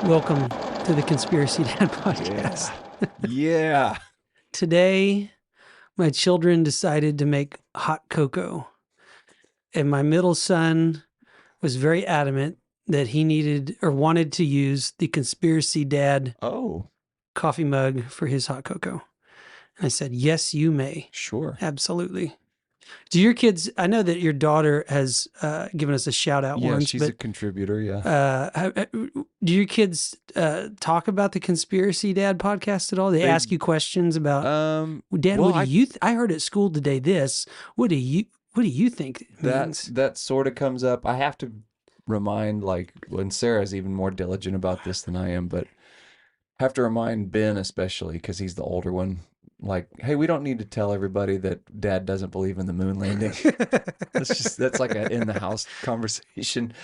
Welcome to the Conspiracy Dad podcast. Yeah. Today, my children decided to make hot cocoa, and my middle son was very adamant that he needed or wanted to use the Conspiracy Dad coffee mug for his hot cocoa. And I said, yes, you may. Sure. Absolutely. Do your kids, I know that your daughter has given us a shout out once. She's a contributor, yeah. Do your kids talk about the Conspiracy Dad podcast at all? They ask you questions about, Dad, well, what do you, I heard at school today this, what do you think it means? That sort of comes up. I have to remind, like, when Sarah's even more diligent about this than I am, but have to remind Ben especially, because he's the older one, like, hey, we don't need to tell everybody that Dad doesn't believe in the moon landing. That's like an in the house conversation.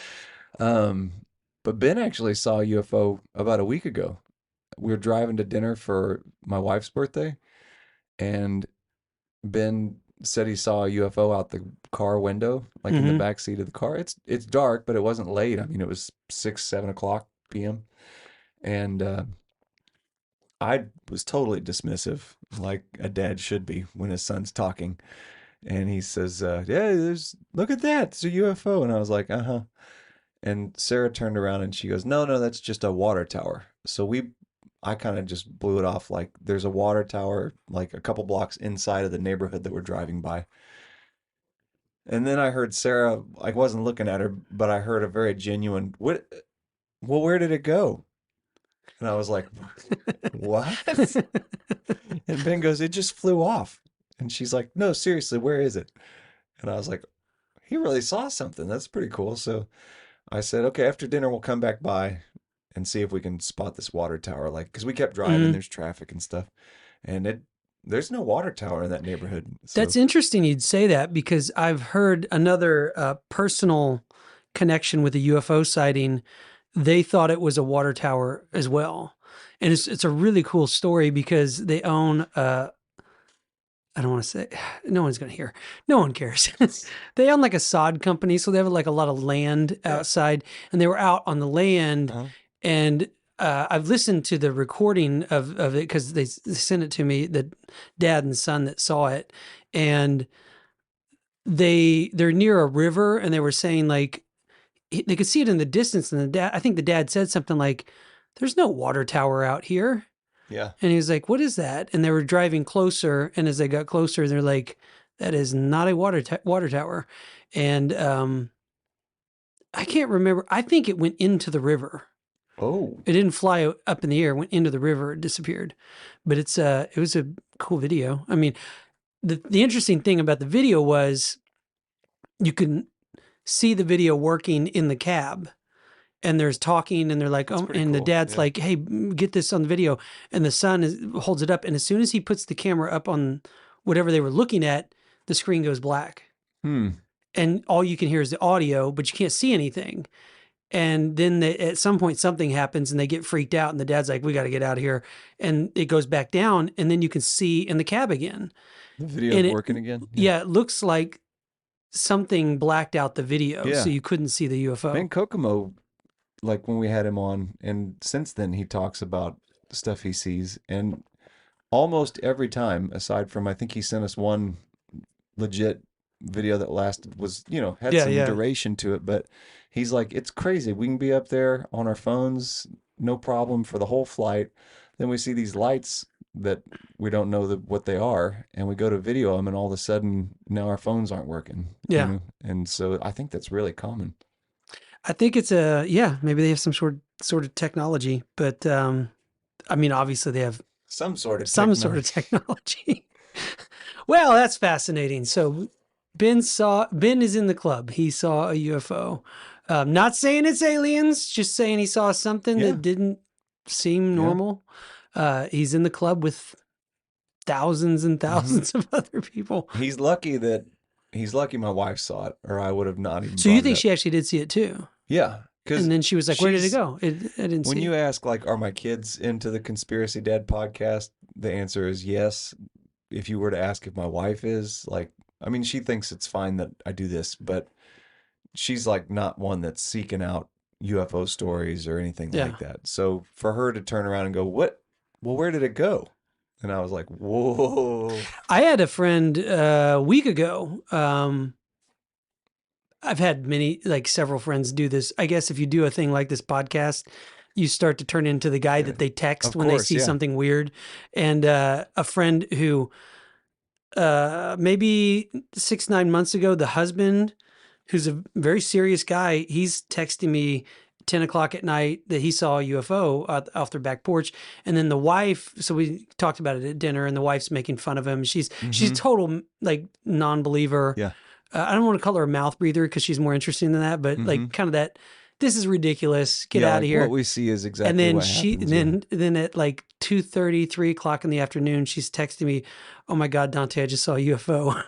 But Ben actually saw a UFO about a week ago. We were driving to dinner for my wife's birthday, and Ben said he saw a UFO out the car window, like in the back seat of the car. It's dark, but it wasn't late. I mean, it was 7 o'clock p.m. And I was totally dismissive, like a dad should be when his son's talking. And he says, yeah, look at that, it's a UFO. And I was like, uh-huh. And Sarah turned around and she goes, no, that's just a water tower. So I kind of just blew it off, like there's a water tower like a couple blocks inside of the neighborhood that we're driving by. And then I heard Sarah, I wasn't looking at her, but I heard a very genuine, well, where did it go? And I was like, what? And Ben goes, it just flew off. And she's like, no, seriously, where is it? And I was like, he really saw something. That's pretty cool. So I said, okay, after dinner, we'll come back by and see if we can spot this water tower. Like, because we kept driving, there's traffic and stuff. And there's no water tower in that neighborhood. So. That's interesting you'd say that, because I've heard another personal connection with a UFO sighting. They thought it was a water tower as well. And it's a really cool story because they own, I don't want to say, no one's going to hear. No one cares. They own like a sod company. So they have like a lot of land outside, and they were out on the land. And I've listened to the recording of it because they sent it to me, the dad and son that saw it. And they're near a river, and they were saying like, they could see it in the distance. And I think the dad said something like, there's no water tower out here. Yeah. And he was like, what is that? And they were driving closer. And as they got closer, they're like, that is not a water tower. And I can't remember. I think it went into the river. Oh. It didn't fly up in the air, it went into the river, it disappeared. But it was a cool video. I mean, the interesting thing about the video was you can see the video working in the cab, and there's talking, and they're like, and cool. The dad's like, hey, get this on the video. And the son holds it up. And as soon as he puts the camera up on whatever they were looking at, the screen goes black. And all you can hear is the audio, but you can't see anything. And then at some point something happens and they get freaked out, and the dad's like, we got to get out of here. And it goes back down, and then you can see in the cab again. The video's working again? Yeah, it looks like something blacked out the video, so you couldn't see the UFO. Ben Kokomo, like when we had him on, and since then he talks about the stuff he sees, and almost every time, aside from I think he sent us one legit video that had some duration to it, but he's like, it's crazy. We can be up there on our phones, no problem, for the whole flight. Then we see these lights that we don't know what they are, and we go to video them, and all of a sudden now our phones aren't working. Yeah. You know? And so I think that's really common. I think it's maybe they have some sort of technology, but I mean, obviously they have some sort of technology. Well, that's fascinating. So Ben is in the club. He saw a UFO. Not saying it's aliens, just saying he saw something that didn't seem normal. He's in the club with thousands and thousands of other people. He's lucky my wife saw it, or I would have not even. So you think she actually did see it too? Yeah. And then she was like, where did it go? I didn't see it. When you ask, like, are my kids into the Conspiracy Dad podcast? The answer is yes. If you were to ask if my wife is, like, I mean, she thinks it's fine that I do this, but she's like not one that's seeking out UFO stories or anything Yeah. like that. So for her to turn around and go, "What? Well, where did it go?" And I was like, "Whoa." I had a friend a week ago. I've had several friends do this. I guess if you do a thing like this podcast, you start to turn into the guy that they text Of when they course, see yeah. something weird. And a friend who maybe 6-9 months ago, the husband, who's a very serious guy, he's texting me 10 o'clock at night that he saw a UFO off their back porch. And then the wife, so we talked about it at dinner, and the wife's making fun of him. She's Mm-hmm. total like non-believer. Yeah. I don't want to call her a mouth breather because she's more interesting than that, but Mm-hmm. like kind of that, this is ridiculous. Get Yeah, out like of here. what we see is And exactly then what happens. Yeah. then at like 2:30, 3 o'clock in the afternoon, she's texting me, "Oh my God, Dante, I just saw a UFO."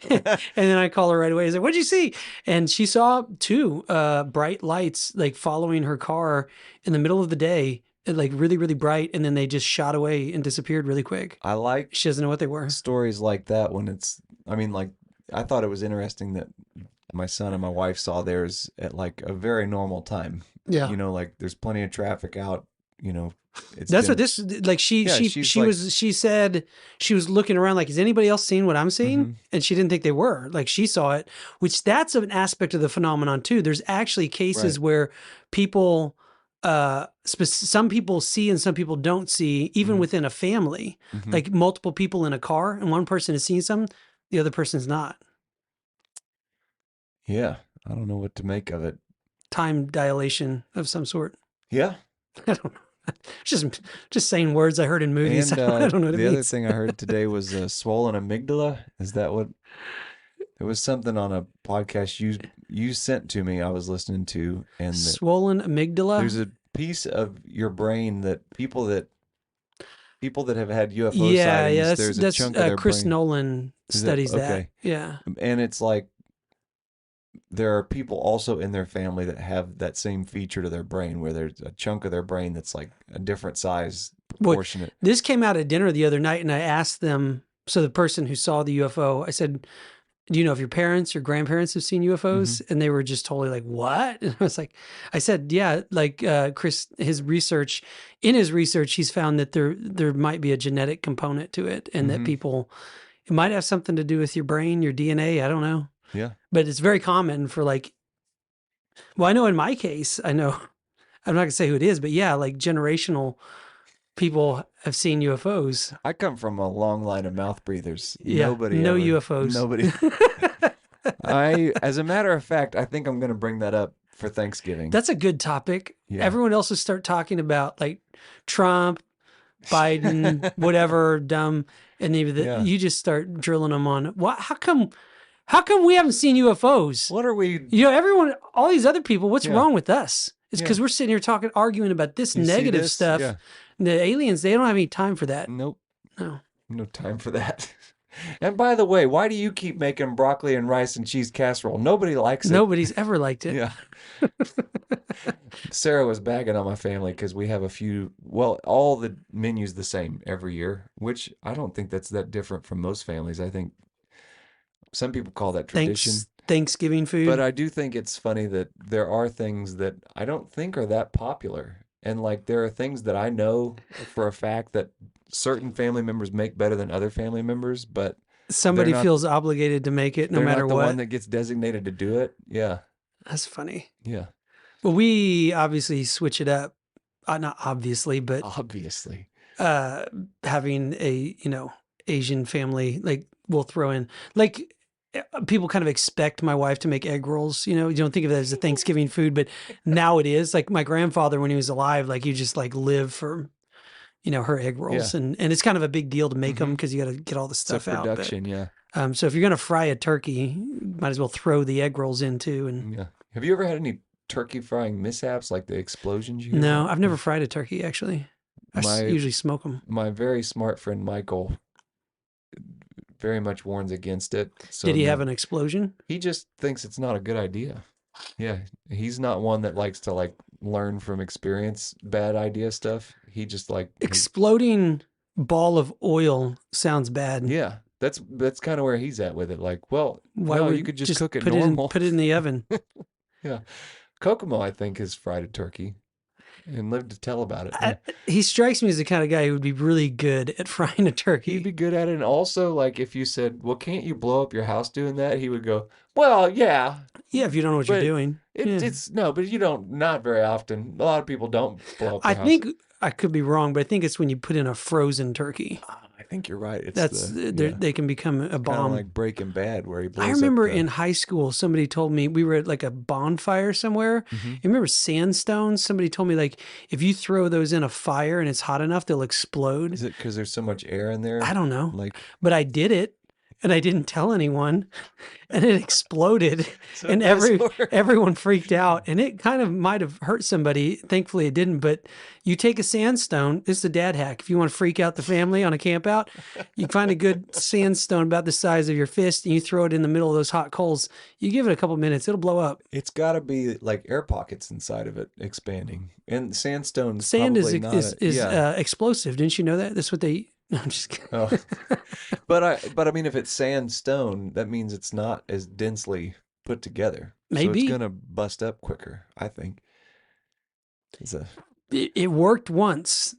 And then I call her right away. I say, "What'd you see?" And she saw two bright lights like following her car in the middle of the day, like really, really bright. And then they just shot away and disappeared really quick. I like She doesn't know what they were. stories like that when it's, I mean, like, I thought it was interesting that my son and my wife saw theirs at like a very normal time. Yeah. You know, like there's plenty of traffic out, you know. That's what this like Yeah, she said she was looking around like, is anybody else seeing what I'm seeing? Mhm. And she didn't think they were. Like she saw it, which that's an aspect of the phenomenon too. There's actually cases Right. where people some people see and some people don't see, even Mhm. within a family. Mhm. Like multiple people in a car and one person is seeing something, the other person's not. Yeah, I don't know what to make of it. Time dilation of some sort. Yeah. I don't know. Just saying words I heard in movies. And I don't know what it the other means. thing I heard today was swollen amygdala. Is that what? There was something on a podcast you sent to me. I was listening to, and Swollen amygdala. there's a piece of your brain that people that have had UFO Yeah, sightings. There's a that's chunk of their Chris brain. Nolan studies that. Okay. Yeah. And it's like there are people also in their family that have that same feature to their brain, where there's a chunk of their brain that's like a different size, proportionate. This came out at dinner the other night, and I asked them. So the person who saw the UFO, I said, "Do you know if your parents or grandparents have seen UFOs?" And they were just totally like, "What?" And I was like, "I said, yeah." Like Chris, in his research, he's found that there might be a genetic component to it, and that it might have something to do with your brain, your DNA. I don't know. Yeah. But it's very common for like, well, I know in my case, I'm not gonna say who it is, but yeah, like generational people have seen UFOs. I come from a long line of mouth breathers. Yeah, no UFOs. Nobody. As a matter of fact, I think I'm going to bring that up for Thanksgiving. That's a good topic. Yeah. Everyone else will start talking about like Trump, Biden, whatever, dumb, and you just start drilling them on. What? How come we haven't seen UFOs? What are we? Everyone, all these other people. What's Yeah. wrong with us? It's because Yeah. we're sitting here arguing about this You see negative this? stuff. Yeah. The aliens, they don't have any time for that. Nope. No. No time for that. And by the way, why do you keep making broccoli and rice and cheese casserole? Nobody likes it. Nobody's ever liked it. Yeah. Sarah was bagging on my family because we have all the menus the same every year, which I don't think that's that different from most families. I think some people call that tradition. Thanksgiving food. But I do think it's funny that there are things that I don't think are that popular. And like there are things that I know for a fact that certain family members make better than other family members, but somebody feels obligated to make it no matter they're not what. the one that gets designated to do it. Yeah. That's funny. Yeah. Well, we obviously switch it up. Not obviously, but obviously. Having a, Asian family, like we'll throw in, like people kind of expect my wife to make egg rolls. You don't think of it as a Thanksgiving food, but now it is. Like my grandfather, when he was alive, like you just like live for, her egg rolls. Yeah. And it's kind of a big deal to make them because you got to get all the stuff out. Production, yeah. So if you're going to fry a turkey, might as well throw the egg rolls in too. And yeah. Have you ever had any turkey frying mishaps, like the explosions you hear No, about? I've never fried a turkey, actually. I usually smoke them. My very smart friend Michael very much warns against it. So Did he have an explosion? He just thinks it's not a good idea. Yeah, he's not one that likes to like learn from experience bad idea stuff. He just like exploding ball of oil sounds bad. Yeah, that's kind of where he's at with it. Like, well, why no, would you could just cook it put normal. Put it in the oven. Yeah, Kokomo, I think, has fried a turkey and lived to tell about it. Yeah. He strikes me as the kind of guy who would be really good at frying a He'd be turkey. good at it. And also, like, if you said, well, can't you blow up your house doing that? He would go, well, yeah, Yeah, if you don't know what you're but doing. Yeah. it's no, but you don't, not very often. A lot of people don't blow up I their house. think I could be wrong, but I think it's when you put in a frozen turkey. I think you're right. It's That's yeah, they can become a kind of bomb. like Breaking Bad where he I blows up remember the. in high school, somebody told me we were at like a bonfire somewhere. Mhm. You remember sandstones? Somebody told me like if you throw those in a fire and it's hot enough, they'll explode. Is it because there's so much air in there? I don't know, Like, but I did it and I didn't tell anyone, and it exploded, so and nice work. everyone freaked out, and it kind of might have hurt somebody. Thankfully, it didn't. But you take a sandstone. This is a dad hack. If you want to freak out the family on a camp out, you find a good sandstone about the size of your fist, and you throw it in the middle of those hot coals. You give it a couple minutes, it'll blow up. It's got to be like air pockets inside of it expanding, and sandstone's Sand probably not yeah. explosive. Didn't you know that? That's what they. No, I'm just kidding. Oh, but I mean, if it's sandstone, that means it's not as densely put together, so it's Maybe gonna bust up quicker. I think. It's a. it worked once,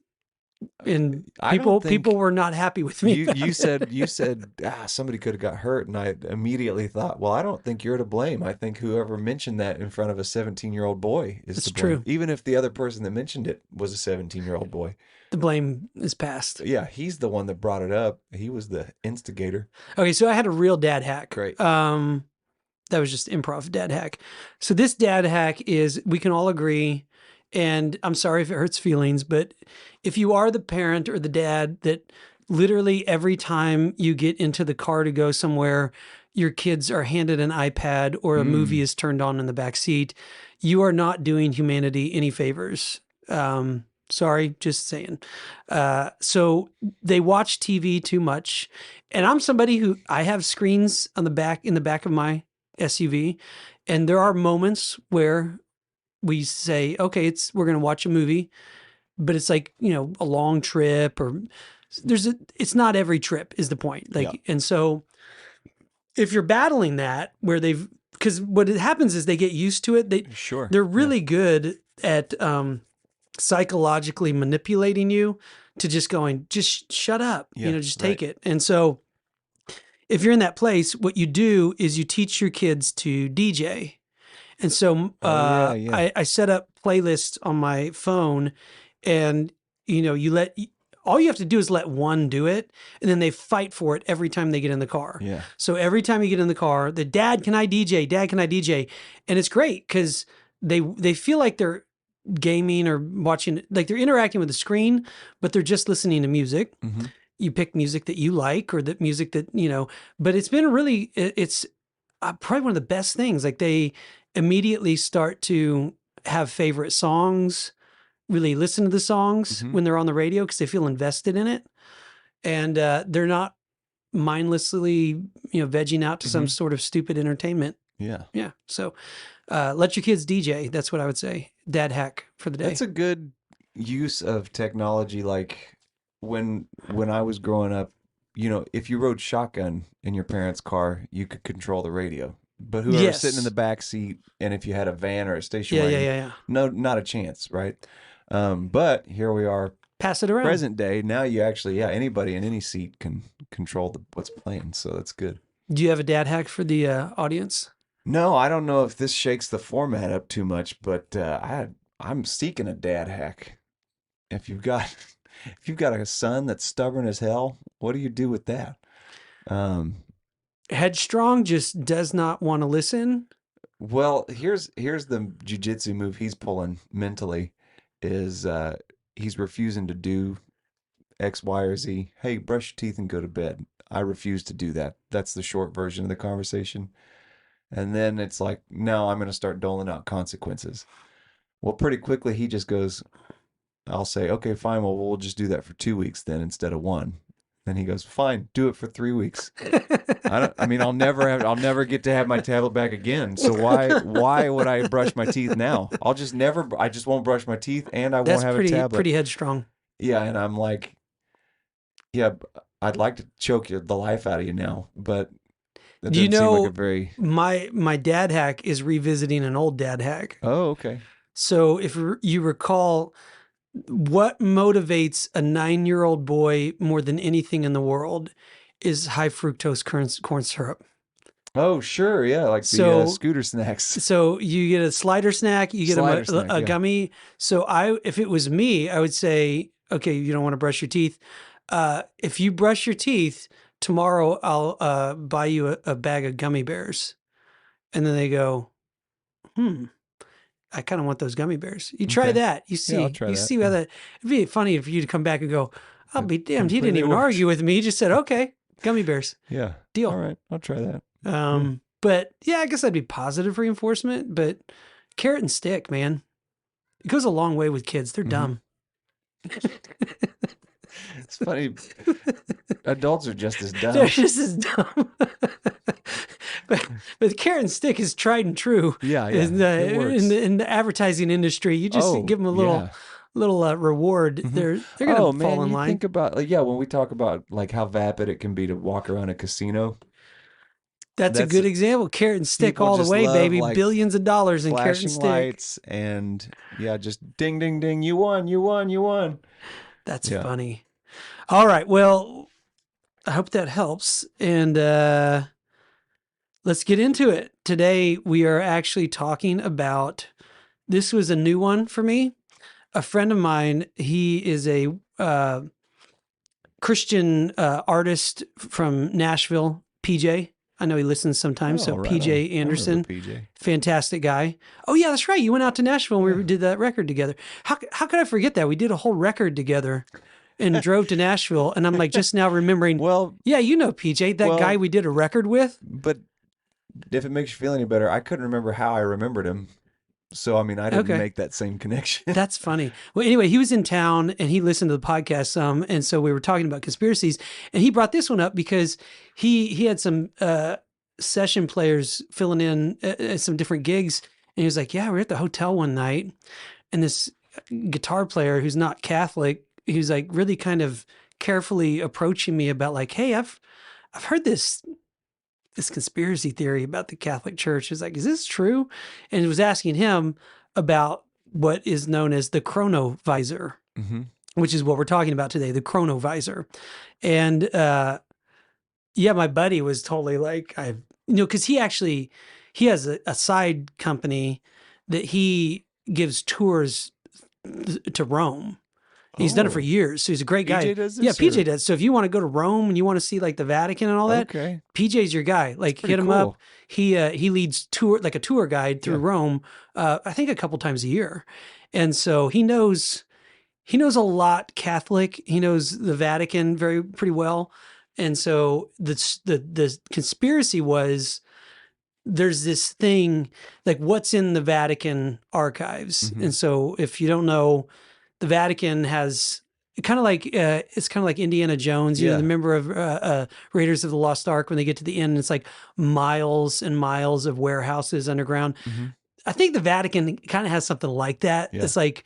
and I don't people think were not happy with me. you said somebody could have got hurt, and I immediately thought, well, I don't think you're to blame. I think whoever mentioned that in front of a 17-year-old boy is It's to blame, true. even if the other person that mentioned it was a 17-year-old boy. The blame is passed. Yeah, he's the one that brought it up. He was the instigator. Okay, so I had a real dad hack. Great. That was just improv dad hack. So this dad hack is we can all agree, and I'm sorry if it hurts feelings, but if you are the parent or the dad that literally every time you get into the car to go somewhere, your kids are handed an iPad or a movie is turned on in the back seat, you are not doing humanity any favors. Sorry, just saying. So they watch TV too much, and I'm somebody who I have screens on the back in the back of my SUV, and there are moments where we say, okay, we're going to watch a movie, but it's like, a long trip or it's not every trip is the point. Like, Yeah. and so if you're battling that where because what happens is they get used to it. Sure. They're really good at, psychologically manipulating you to just shut up, Yeah, just take it. And so if you're in that place, what you do is you teach your kids to DJ. And so yeah. I set up playlists on my phone, and all you have to do is let one do it, and then they fight for it every time they get in the car. Yeah. So every time you get in the car, the dad, can I DJ? Dad, can I DJ? And it's great because they feel like they're gaming or watching, like they're interacting with the screen, but they're just listening to music. Mm-hmm. You pick music that you like or that music that, but it's been really, it's probably one of the best things. Like they immediately start to have favorite songs, really listen to the songs when they're on the radio because they feel invested in it. And they're not mindlessly, vegging out to some sort of stupid entertainment. Yeah. Yeah. So let your kids DJ. That's what I would say. Dad hack for the day. That's a good use of technology. Like when I was growing up, if you rode shotgun in your parents' car, you could control the radio. But whoever's sitting in the back seat, and if you had a van or a station wagon, yeah. no, not a chance, right? But here we are, Pass it around. present day. Now you actually, anybody in any seat can control what's playing. So that's good. Do you have a dad hack for the audience? No, I don't know if this shakes the format up too much, but I'm seeking a dad hack. If you've got a son that's stubborn as hell, what do you do with that? Headstrong, just does not want to listen. Well, here's the jujitsu move he's pulling mentally is he's refusing to do X, Y, or Z. Hey, brush your teeth and go to bed. I refuse to do that. That's the short version of the conversation. And then it's like, no, I'm going to start doling out consequences. Well, pretty quickly he just goes, I'll say, okay, fine. Well, we'll just do that for 2 weeks then instead of one. Then he goes, fine, do it for 3 weeks. I'll never get to have my tablet back again. So why would I brush my teeth now? I just won't brush my teeth and I won't have a tablet. Pretty headstrong. Yeah. And I'm like, yeah, I'd like to choke the life out of you now, but That Do you doesn't seem like a know very. my dad hack is revisiting an old dad hack. Oh, okay. So if you recall, what motivates a 9-year-old boy more than anything in the world is high fructose corn syrup. Oh, sure. Yeah, like the So scooter snacks. so you get a slider snack, you get him Slider snack. a Yeah. gummy. So if it was me, I would say, okay, you don't want to brush your teeth. If you brush your teeth tomorrow, I'll buy you a bag of gummy bears. And then they go, I kind of want those gummy bears. You try Okay. that. Yeah, I'll try You that. see Yeah. whether it'd be funny if you to come back and go, I'll It be damned. He didn't completely even worked. argue with me. He just said, okay, gummy bears, Yeah. deal. All right. I'll try that. Yeah. But yeah, I guess that'd be positive reinforcement. But carrot and stick, man, it goes a long way with kids. They're dumb. It's funny. Adults are just as They're dumb. just as dumb. but the carrot and stick is tried and true. Yeah, it works. In the advertising industry, you just give them a little reward. They're gonna fall in you line. think about when we talk about like how vapid it can be to walk around a casino. That's a good example. Carrot and stick people all the just way, love, baby. like, Billions of dollars in carrot and flashing stick. lights and just ding ding ding, you won, you won, you won. That's funny. All right, well, I hope that helps, and let's get into it. Today we are actually talking about, this was a new one for me. A friend of mine, he is a Christian artist from Nashville, PJ. I know he listens sometimes. So right PJ on. Anderson, I remember PJ. fantastic guy. Oh yeah, that's right. You went out to Nashville and we did that record together. How could I forget that? We did a whole record together and drove to Nashville. And I'm like just now remembering. Well, yeah, you know PJ, that guy we did a record with. But if it makes you feel any better, I couldn't remember how I remembered him. So, I mean, I didn't make that same connection. That's funny. Well, anyway, he was in town and he listened to the podcast some. And so we were talking about conspiracies. And he brought this one up because he had some session players filling in at some different gigs. And he was like, yeah, we were at the hotel one night. And this guitar player who's not Catholic, he was like really kind of carefully approaching me about like, hey, I've heard this conspiracy theory about the Catholic Church. Is like, is this true? And it was asking him about what is known as the Chronovisor, which is what we're talking about today, the Chronovisor. And my buddy was totally like, because he has a side company that he gives tours to Rome. He's done it for years. So he's a great guy. PJ does this? Yeah, PJ does. So if you want to go to Rome and you want to see like the Vatican and all that, PJ's your guy. Like hit him up. He leads like a tour guide through Rome, I think a couple times a year. And so he knows a lot Catholic. He knows the Vatican pretty well. And so the conspiracy was, there's this thing like what's in the Vatican archives. And so if you don't know, the Vatican has kind of like it's kind of like Indiana Jones, you know, the member of Raiders of the Lost Ark. When they get to the end, it's like miles and miles of warehouses underground. I think the Vatican kind of has something like that. It's like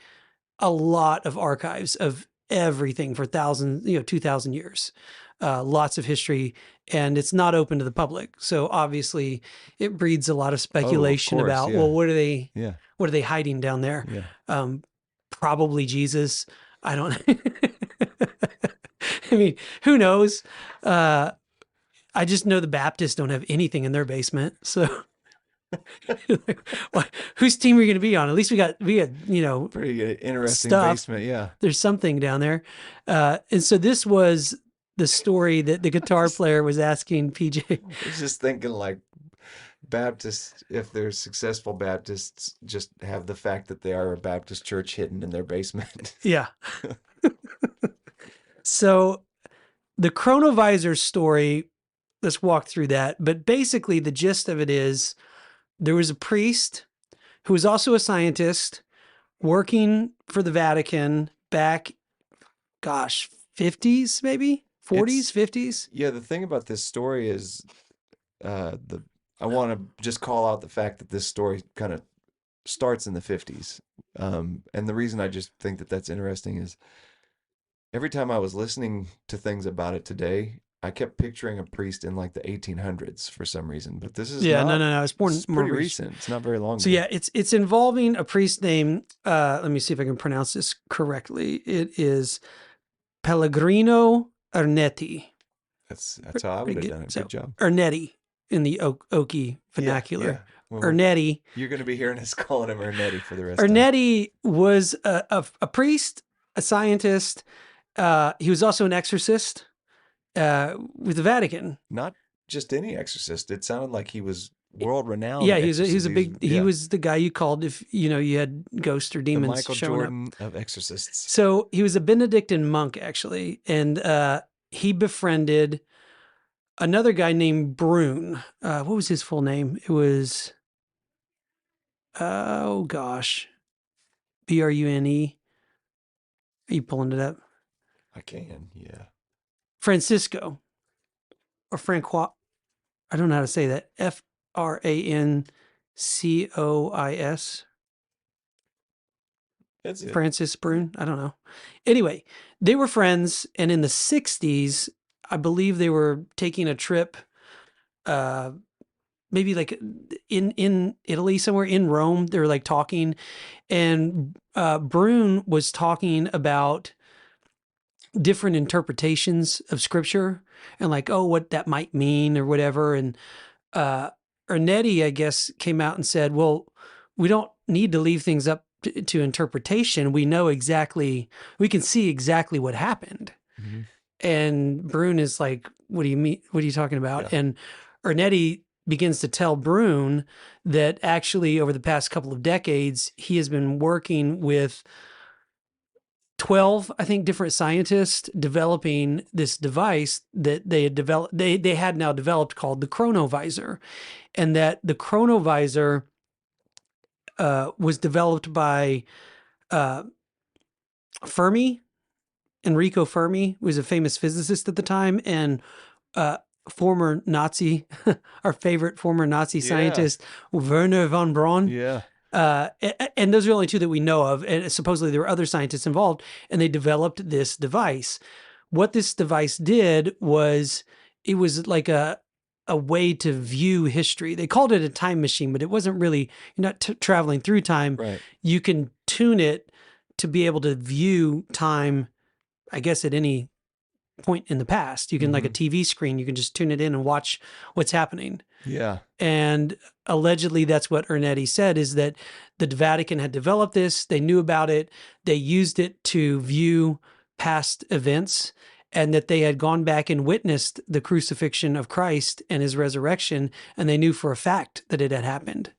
a lot of archives of everything for 2,000 years, lots of history, and it's not open to the public. So obviously, it breeds a lot of speculation about what are they hiding down there? Probably Jesus. I don't know. I mean, who knows? I just know the Baptists don't have anything in their basement. So whose team are you going to be on? At least we got pretty interesting stuff. Basement. Yeah. There's something down there. And so this was the story that the guitar player was asking PJ. I was just thinking like, Baptists, if they're successful Baptists, just have the fact that they are a Baptist church hidden in their basement. Yeah. So the Chronovisor story, let's walk through that. But basically the gist of it is there was a priest who was also a scientist working for the Vatican back, 50s, maybe 40s, 50s. Yeah. The thing about this story is I want to just call out the fact that this story kind of starts in the 50s. And the reason I just think that that's interesting is every time I was listening to things about it today, I kept picturing a priest in like the 1800s for some reason, but this is Yeah, not. no. It's This more is more pretty recent. recent. It's not very long So ago. yeah, it's involving a priest named let me see if I can pronounce this correctly. It is Pellegrino Ernetti. That's how I would have Pretty done it. Good So job. Ernetti in the Okie Yeah, vernacular. yeah. Well, Ernetti. you're going to be hearing us calling him Ernetti for the rest of time. Ernetti was a priest, a scientist. He was also an exorcist with the Vatican. Not just any exorcist. It sounded like he was world renowned Yeah, he exorcist. was a big. He was the guy you called if you had ghosts or the demons Michael showing up. Jordan of exorcists. So he was a Benedictine monk actually, and he befriended another guy named Brune. What was his full name? It was oh gosh, Brune. Are you pulling it up? I can, yeah. Francisco or Francois. I don't know how to say that. Francois. That's it. Francis Brune. I don't know. Anyway, they were friends, and in the 60s, I believe they were taking a trip, maybe like in Italy, somewhere in Rome. They were like talking, and Brune was talking about different interpretations of scripture and like, oh, what that might mean or whatever. And Ernetti, I guess, came out and said, well, we don't need to leave things up to interpretation. We know exactly, we can see exactly what happened. Mhm. And Brune is like, what do you mean? What are you talking about? Yeah. And Ernetti begins to tell Brune that actually over the past couple of decades, he has been working with 12, I think, different scientists developing this device that they had developed, they had now developed called the Chronovisor. And that the Chronovisor was developed by Fermi. Enrico Fermi was a famous physicist at the time, and former Nazi, our favorite former Nazi scientist, Werner von Braun. Yeah. And those are the only two that we know of. And supposedly there were other scientists involved, and they developed this device. What this device did was it was like a way to view history. They called it a time machine, but it wasn't really, you're not traveling through time. Right. You can tune it to be able to view time, I guess, at any point in the past. You can, like a TV screen, you can just tune it in and watch what's happening. Yeah. And allegedly that's what Ernetti said, is that the Vatican had developed this. They knew about it. They used it to view past events, and that they had gone back and witnessed the crucifixion of Christ and his resurrection. And they knew for a fact that it had happened.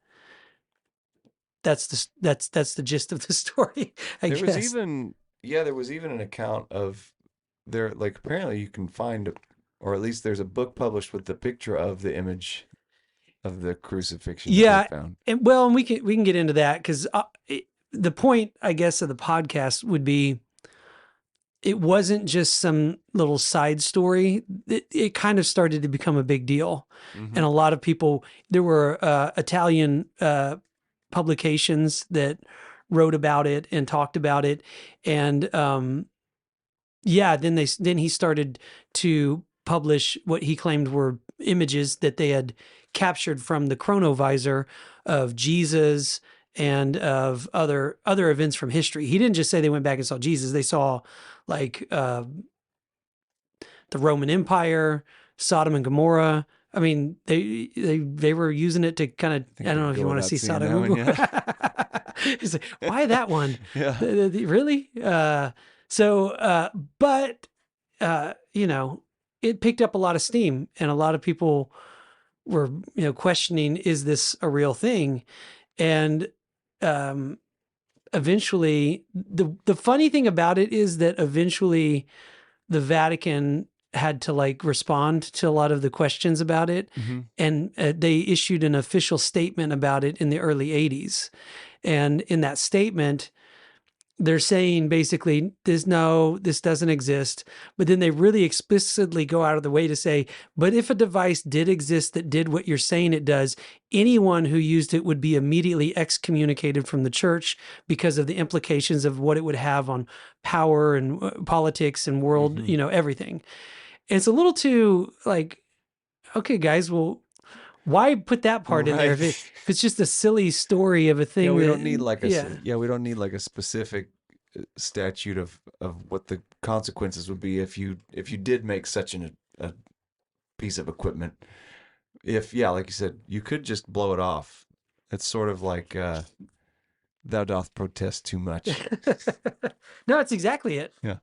That's the gist of the story, I guess. There was even an account of there, like, apparently you can find, or at least there's a book published with the picture of the image of the crucifixion that they found. And we can get into that, because the point, I guess, of the podcast would be, it wasn't just some little side story. It kind of started to become a big deal. Mm-hmm. And a lot of people, there were Italian publications that wrote about it and talked about it. And then he started to publish what he claimed were images that they had captured from the Chronovisor of Jesus and of other events from history. He didn't just say they went back and saw Jesus. They saw like the Roman Empire, Sodom and Gomorrah. I mean, they were using it to kind of, I don't know if you want to see Sodom and Gomorrah. It's like, why that one? Yeah. Really? But it picked up a lot of steam, and a lot of people were, questioning, is this a real thing? And eventually, the funny thing about it is that eventually the Vatican had to like respond to a lot of the questions about it. Mm-hmm. And they issued an official statement about it in the early 80s. And in that statement, they're saying basically, this doesn't exist. But then they really explicitly go out of the way to say, but if a device did exist that did what you're saying it does, anyone who used it would be immediately excommunicated from the church because of the implications of what it would have on power and politics and world, everything. It's a little too like, okay, guys, well, why put that part in there Right. if it's just a silly story of a Yeah, thing we that, don't need like yeah. we don't need like a specific statute of what the consequences would be if you did make such a piece of equipment. If yeah, like you said, you could just blow it off. It's sort of like thou doth protest too much. No, it's exactly it. Yeah.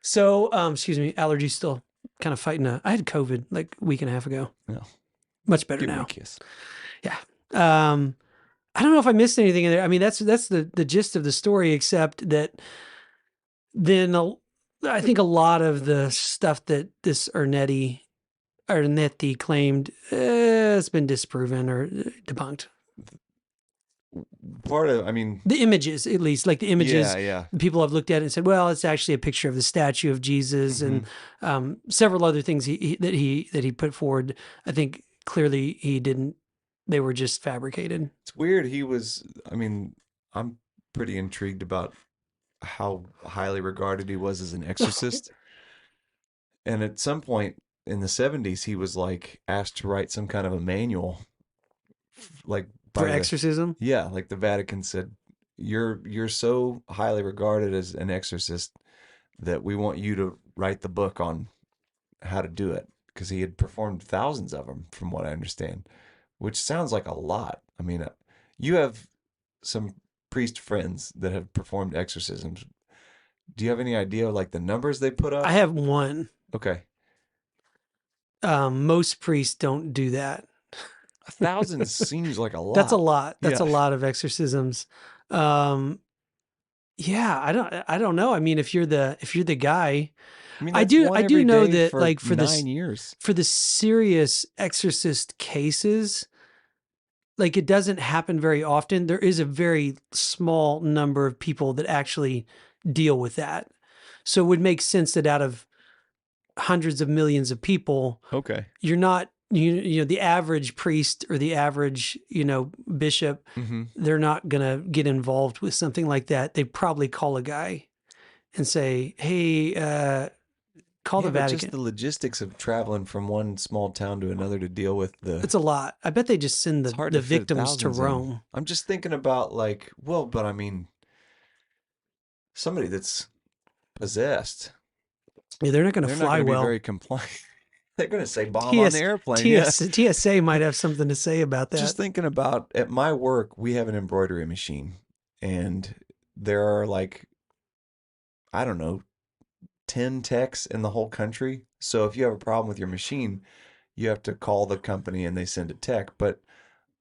So, excuse me, allergies still kind of fighting. I had COVID like a week and a half ago. Yeah. Much better Give me a now. kiss. Yeah. I don't know if I missed anything in there. I mean, that's the gist of the story, except that then I think a lot of the stuff that this Ernetti claimed has been disproven or debunked. Part of, I mean, The images, at least, like the images, yeah. people have looked at it and said, well, it's actually a picture of the statue of Jesus and several other things that he put forward. I think clearly he didn't. They were just fabricated. It's weird. I mean, I'm pretty intrigued about how highly regarded he was as an exorcist. And at some point in the 70s, he was like asked to write some kind of a manual, like For by the, exorcism? yeah, like the Vatican said, you're so highly regarded as an exorcist that we want you to write the book on how to do it. Because he had performed thousands of them, from what I understand, which sounds like a lot. I mean, you have some priest friends that have performed exorcisms. Do you have any idea of like the numbers they put I up? have one. Okay. Most priests don't do that. 1,000 seems like a lot. That's a lot. That's Yeah. a lot of exorcisms. Yeah, I don't know. I mean, if you're the guy, I mean, I that's one do every know day that for like for 9 years. for the serious exorcist cases, like it doesn't happen very often. There is a very small number of people that actually deal with that. So it would make sense that out of hundreds of millions of people, Okay. you're not you know the average priest or the average bishop, Mm-hmm. they're not going to get involved with something like that. They probably call a guy and say, hey, call the Yeah, but Vatican. just the logistics of traveling from one small town to another to deal with It's a lot. I bet they just send it's hard the to fit victims to thousands in. Rome. I'm just thinking about like, well, but I mean, somebody that's possessed, Yeah, they're not going to they're not fly going to be well. very compliant. They're going to say bomb on the airplane. TSA might have something to say about that. Just thinking about at my work, we have an embroidery machine, and there are like, I don't know, 10 techs in the whole country. So if you have a problem with your machine, you have to call the company and they send a tech. But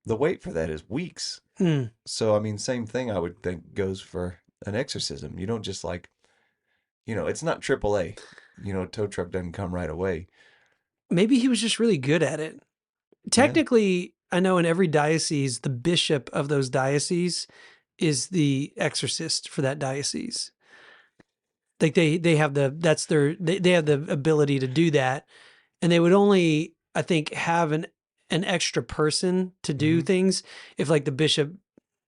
the wait for that is weeks. Mm. So, I mean, same thing I would think goes for an exorcism. You don't just like, it's not AAA. Tow truck doesn't come right away. Maybe he was just really good at it. Technically, I know in every diocese, the bishop of those dioceses is the exorcist for that diocese. Like they have they have the ability to do that, and they would only, I think, have an extra person to do things if like the bishop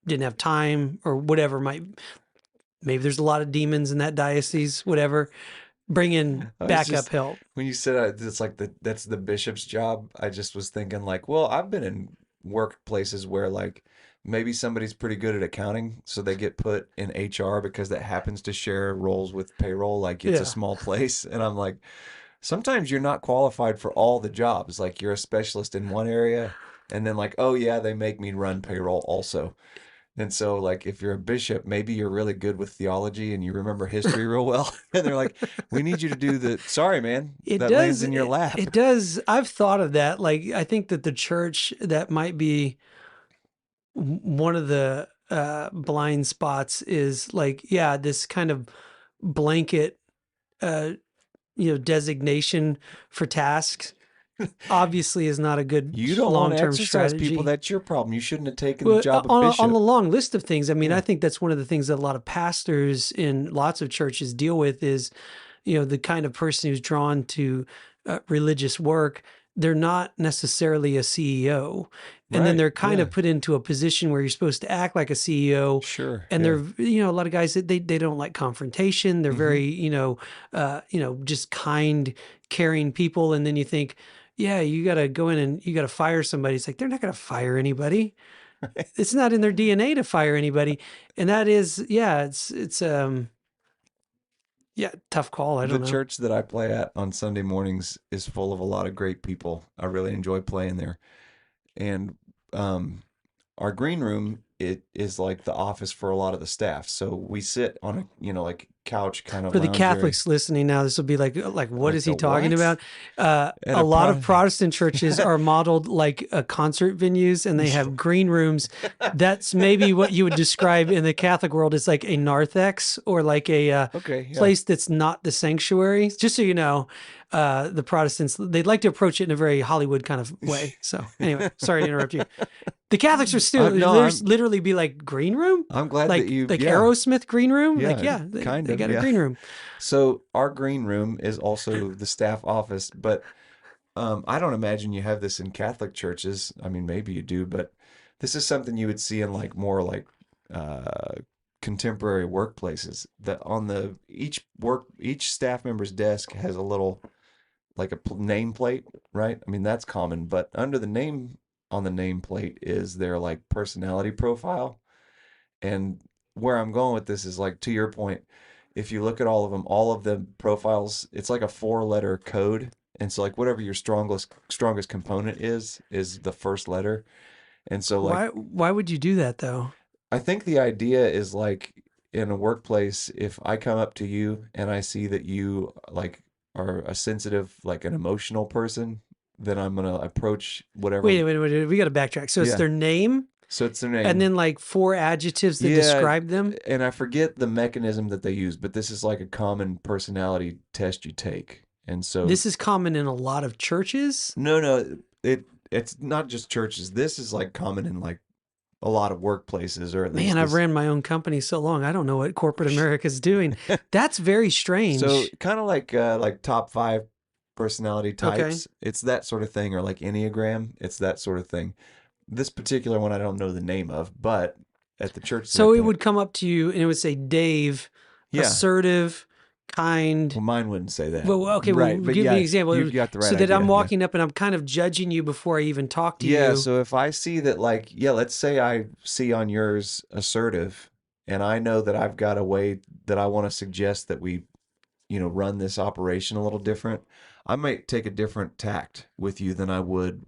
didn't have time or whatever. Maybe there's a lot of demons in that diocese, whatever. Bring in backup help. When you said it's like that's the bishop's job, I just was thinking like, well, I've been in workplaces where like maybe somebody's pretty good at accounting, so they get put in HR because that happens to share roles with payroll, like it's a small place. And I'm like, sometimes you're not qualified for all the jobs. Like you're a specialist in one area, and then like, oh yeah, they make me run payroll also. And so, like, if you're a bishop, maybe you're really good with theology and you remember history real well. And they're like, we need you to do sorry, man, that lands in your lap. It does. I've thought of that. Like, I think that the church, that might be one of the blind spots is like, yeah, this kind of blanket, designation for tasks obviously is not a good You don't want to long-term exercise strategy. people. That's your problem. You shouldn't have taken the job of bishop. On the long list of things, I mean, I think that's one of the things that a lot of pastors in lots of churches deal with is, the kind of person who's drawn to religious work they're not necessarily a CEO. And then Right. they're kind of Yeah. put into a position where you're supposed to act like a CEO. Sure. And Yeah. they're, a lot of guys that they don't like confrontation. They're Mm-hmm. very, just kind, caring people. And then you think, yeah, you got to go in and you got to fire somebody. It's like, they're not going to fire anybody. It's not in their DNA to fire anybody. And that is, yeah, yeah, tough call. I The don't know. church that I play at on Sunday mornings is full of a lot of great people. I really enjoy playing there. And um, our green room, it is like the office for a lot of the staff. So we sit on a, like couch kind of For the lounge area, Catholics listening now, this will be like, what like is the he talking what? about? And A a lot of Protestant churches are modeled like concert venues, and they have green rooms. That's maybe what you would describe in the Catholic world as like a narthex, or like a Okay, yeah. place that's not the sanctuary. Just so you know, the Protestants, they'd like to approach it in a very Hollywood kind of way. So anyway, sorry to interrupt you. The Catholics are still No, there's literally be like green room, I'm glad that you, like yeah, Aerosmith green room. Like, yeah, yeah, kind they of, got a yeah. green room. So our green room is also the staff office, but I don't imagine you have this in Catholic churches. I mean, maybe you do, but this is something you would see in like more like uh, contemporary workplaces. That on the each staff member's desk has a little like a nameplate, right? I mean, that's common, but under the name on the nameplate is their like personality profile. And where I'm going with this is like to your point, if you look at all of the profiles, it's like a four-letter code. And so like whatever your strongest component is the first letter. And so like Why would you do that though? I think the idea is like in a workplace, if I come up to you and I see that you like are a sensitive, like an emotional person, then I'm gonna approach whatever. Wait. We got to backtrack. So it's Yeah. their name So it's their and name. then like four adjectives that Yeah, describe them. and I forget the mechanism that they use, but this is like a common personality test you take. And so, This is common in a lot of churches. no, it's not just churches. This is like common in like a lot of workplaces, or at least Man, I've this. ran my own company so long. I don't know what corporate America is doing. That's very So strange. kind of like top five personality Okay. types. It's that sort of thing, or like Enneagram. It's that sort of thing. This particular one I don't know the name of, but at the church that I So it play, would come up to you and it would say, Dave, yeah. assertive, kind. Well, mine wouldn't say that. Well, okay, well, Right. But give me an yeah, example. you got the right So that I'm idea. Yeah. walking up and I'm kind of judging you before I even talk to Yeah. you. So if I see that, like, yeah, let's say I see on yours assertive, and I know that I've got a way that I want to suggest that we, run this operation a little different, I might take a different tact with you than I would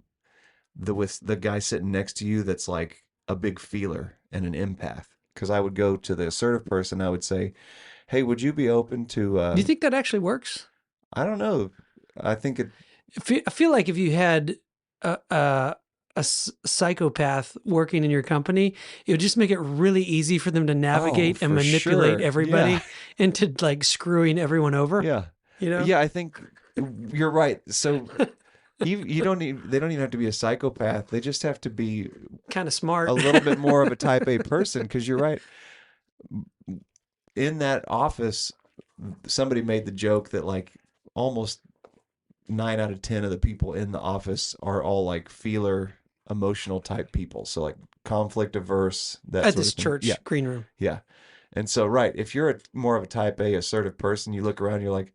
with the guy sitting next to you that's like a big feeler and an empath. Because I would go to the assertive person, I would say, hey, would you be open to, Do you think that actually works? I don't know. I think it, I feel like if you had a psychopath working in your company, it would just make it really easy for them to oh, navigate and for manipulate sure. Yeah. everybody into like screwing everyone over. Yeah. You know, Yeah, I think you're right. So you don't need they don't even have to be a psychopath. They just have to be kind of a smart. little bit more of a type A person, because you're right. In that office, somebody made the joke that like almost 9 out of 10 of the people in the office are all like feeler, emotional type people. So like conflict averse, that At sort this of thing. Yeah. church green room. Yeah. And so, right, if you're more of a type A assertive person, you look around, you're like,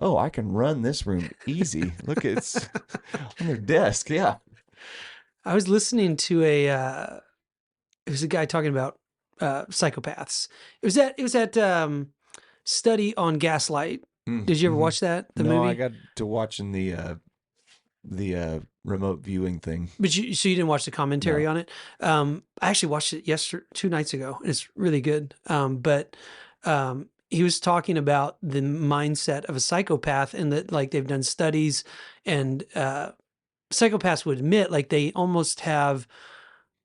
oh, I can run this room easy. Look, it's on their desk. Yeah. I was listening to it was a guy talking about psychopaths. It was that study on Gaslight. Did you ever Mm-hmm. watch that, the No, I movie? got to watching the remote viewing thing. But so you didn't watch the commentary No. on it. I actually watched it 2 nights ago, and it's really good. But he was talking about the mindset of a psychopath, and that like they've done studies, and psychopaths would admit like they almost have,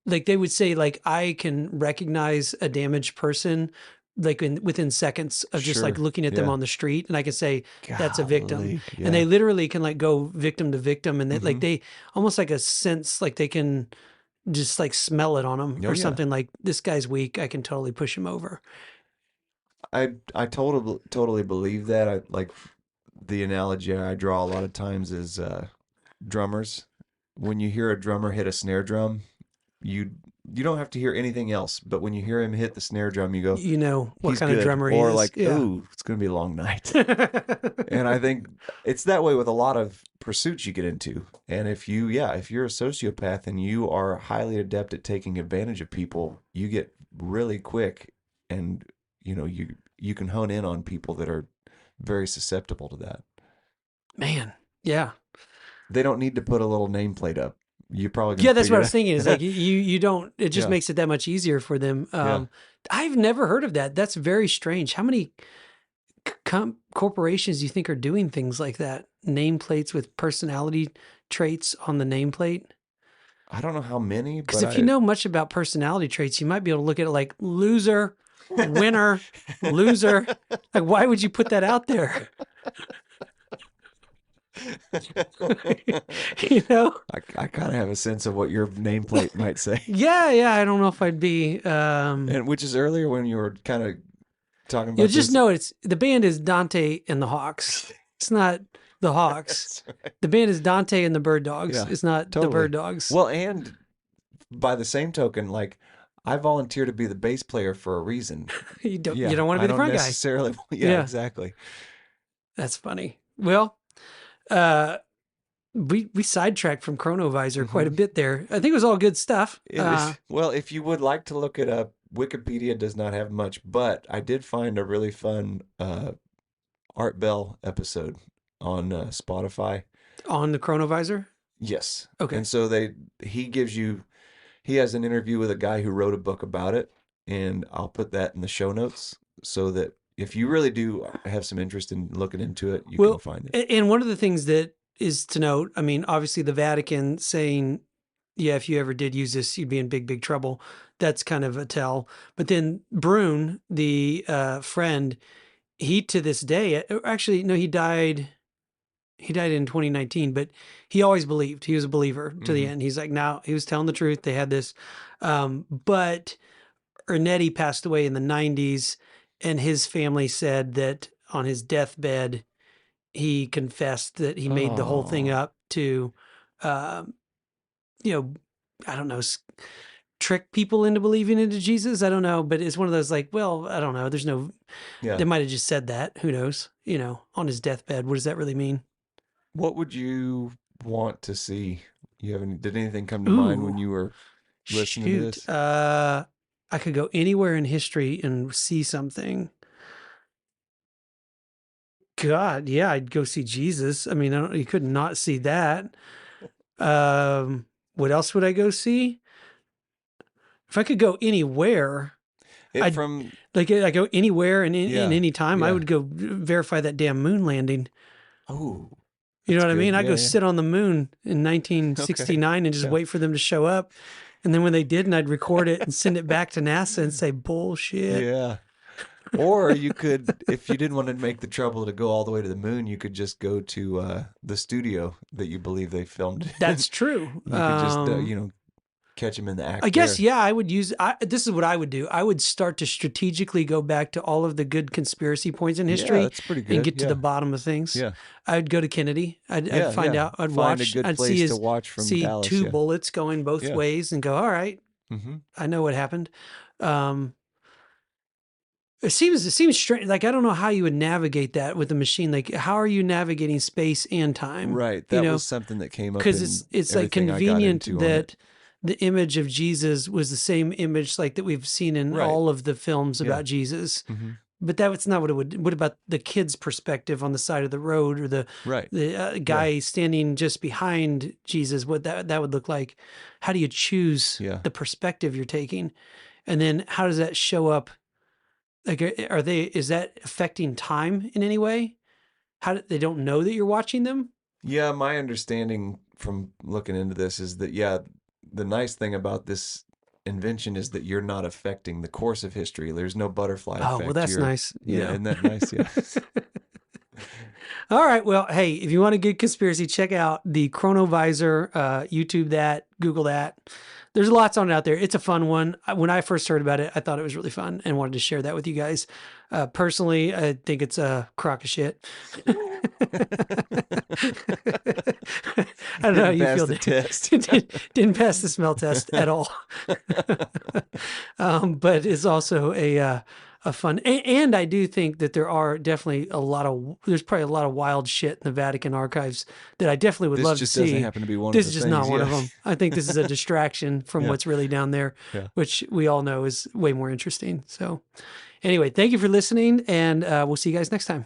like they would say like I can recognize a damaged person like within seconds of just like Sure. looking at them Yeah. on the street, and I can say that's a victim. Golly. And they Yeah. literally can like go victim to victim, and Mm-hmm. they almost like a sense like they can just like smell it on them Oh or yeah. something, like this guy's weak, I can totally push him over. I totally believe that. I like the analogy I draw a lot of times is drummers. When you hear a drummer hit a snare drum, you you don't have to hear anything else. But when you hear him hit the snare drum, you go, You know what he's kind of good. drummer he Or is. like, Yeah. ooh, it's gonna be a long night. And I think it's that way with a lot of pursuits you get into. And if you're a sociopath and you are highly adept at taking advantage of people, you get really quick, and you can hone in on people that are very susceptible to that. Man. Yeah. They don't need to put a little nameplate up. You're probably gonna Yeah, that's what I figure was thinking. Is like it out. you don't. It just Yeah, makes it that much easier for them. yeah. I've never heard of that. That's very strange. How many corporations do you think are doing things like that? Nameplates with personality traits on the nameplate. I don't know how many, Because but if you know much about personality traits, you might be able to look at it like loser, winner, loser. Like, why would you put that out there? You know? I kind of have a sense of what your nameplate might say. Yeah. I don't know if I'd be. And which is earlier when you were kind of talking You about just this. know it's the band is Dante and the Hawks. It's not the Hawks. That's right. The band is Dante and the Bird Dogs. Yeah, It's not the totally. Bird Dogs. Well, and by the same token, like I volunteer to be the bass player for a reason. You don't. Yeah, You don't want to I be the don't front guy. necessarily. Yeah, Yeah. exactly. That's funny. Well, we sidetracked from Chronovisor quite a bit there. I think it was all good stuff. It is. Well, if you would like to look it up, Wikipedia does not have much, but I did find a really fun Art Bell episode on Spotify. On the Chronovisor. Yes. Okay. And so he has an interview with a guy who wrote a book about it, and I'll put that in the show notes so that if you really do have some interest in looking into it, you can find it. And one of the things that is to note, I mean, obviously the Vatican saying, yeah, if you ever did use this, you'd be in big, big trouble. That's kind of a tell. But then Brune, the friend, he to this day, actually, no, he died in 2019, but he always believed. He was a believer to the end. He's like, now he was telling the truth. They had this. But Ernetti passed away in the 90s, and his family said that on his deathbed, he confessed that he made the whole thing up to, I don't know, trick people into believing into Jesus. I don't know, but it's one of those like, well, I don't know. They might have just said that. Who knows? On his deathbed. What does that really mean? What would you want to see? Did anything come to mind when you were listening to this? I could go anywhere in history and see something. God, yeah, I'd go see Jesus. I mean, you could not see that. What else would I go see? If I could go anywhere, I go anywhere and in any time, I would go verify that damn moon landing. Oh, you know what I mean? I'd go sit on the moon in 1969 and just wait for them to show up. And then when they didn't, I'd record it and send it back to NASA and say, bullshit. Yeah. Or you could, if you didn't want to make the trouble to go all the way to the moon, you could just go to the studio that you believe they filmed. That's true. You could just, catch them in the act. I guess, yeah, I would use, this is what I would do. I would start to strategically go back to all of the good conspiracy points in history. Yeah, that's pretty good. And get to the bottom of things. Yeah. I would go to Kennedy. I'd find out. I'd find watch. a good I'd place to watch from see Dallas, two bullets going both ways and go, all right, I know what happened. It seems strange. Like, I don't know how you would navigate that with a machine. Like, how are you navigating space and time? Right. That was something that came up. Because it's like convenient that the image of Jesus was the same image like that we've seen in all of the films about Jesus. But that's not what it would. What about the kid's perspective on the side of the road, or the guy standing just behind Jesus? What that would look like? How do you choose the perspective you're taking, and then how does that show up? Like, is that affecting time in any way? They don't know that you're watching them? Yeah, my understanding from looking into this is that the nice thing about this invention is that you're not affecting the course of history. There's no butterfly effect. Oh, well, that's nice. Yeah, isn't that nice? Yeah. All right. Well, hey, if you want a good conspiracy, check out the Chronovisor, YouTube that, Google that. There's lots on it out there. It's a fun one. When I first heard about it, I thought it was really fun and wanted to share that with you guys. Personally, I think it's a crock of shit. I don't know how Didn't you pass feel. the test. Didn't pass the smell test at all. But it's also a fun, and I do think that there are definitely there's probably a lot of wild shit in the Vatican archives that I definitely would This love to just doesn't see. happen to be one This of is the just things. not one of Yeah. them. I think this is a distraction from Yeah. what's really down there, Yeah. which we all know is way more interesting. So anyway, thank you for listening, and we'll see you guys next time.